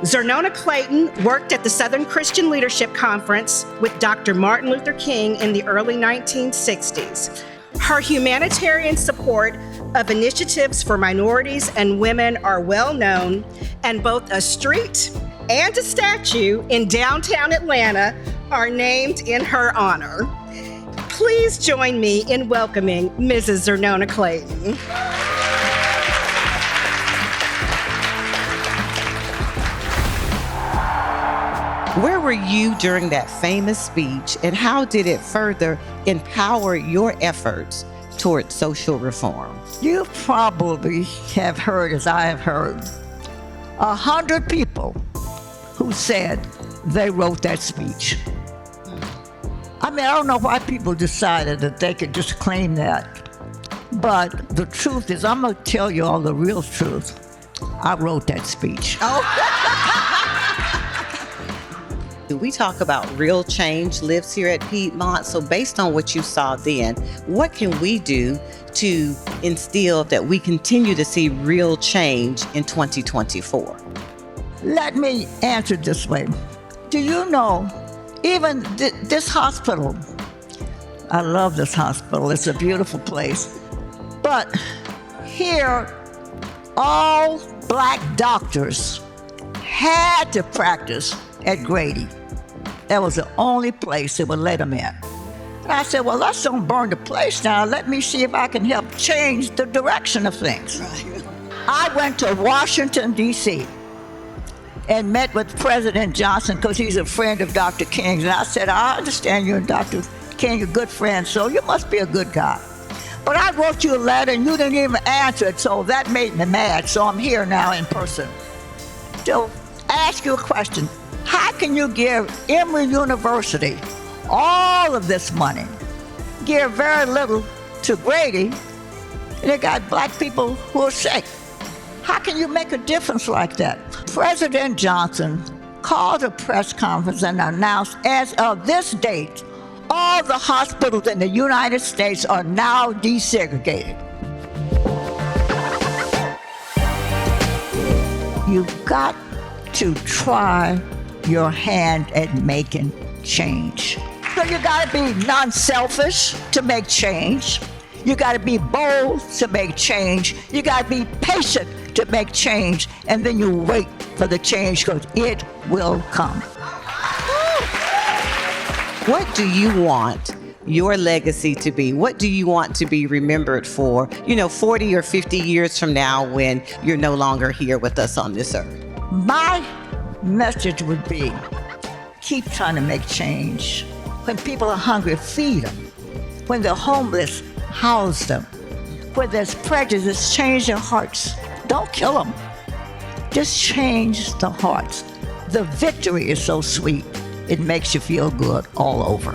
Xernona Clayton worked at the Southern Christian Leadership Conference with Dr. Martin Luther King in the early 1960s. Her humanitarian support of initiatives for minorities and women are well known, and both a street and a statue in downtown Atlanta are named in her honor. Please join me in welcoming Mrs. Xernona Clayton. Where were you during that famous speech, and how did it further empower your efforts toward social reform? You probably have heard, as I have heard, 100 people who said they wrote that speech. I mean, I don't know why people decided that they could just claim that. But the truth is, I'm going to tell you all the real truth. I wrote that speech. We talk about real change lives here at Piedmont. So based on what you saw then, what can we do to instill that we continue to see real change in 2024? Let me answer it this way. Do you know, even this hospital, I love this hospital. It's a beautiful place. But here, all black doctors had to practice at Grady. That was the only place that would let them in. And I said, well, let's don't burn the place down. Let me see if I can help change the direction of things. Right. I went to Washington, D.C. and met with President Johnson because he's a friend of Dr. King's. And I said, I understand you and Dr. King are good friends, so you must be a good guy. But I wrote you a letter and you didn't even answer it, so that made me mad. So I'm here now in person. So ask you a question. How can you give Emory University all of this money, give very little to Grady, and they got black people who are sick? How can you make a difference like that? President Johnson called a press conference and announced, as of this date, all the hospitals in the United States are now desegregated. You've got to try your hand at making change. So you gotta be non-selfish to make change. You gotta be bold to make change. You gotta be patient to make change. And then you wait for the change because it will come. What do you want your legacy to be? What do you want to be remembered for, 40 or 50 years from now when you're no longer here with us on this earth? My message would be, keep trying to make change. When people are hungry, feed them. When they're homeless, house them. When there's prejudice, change their hearts. Don't kill them. Just change the hearts. The victory is so sweet. It makes you feel good all over.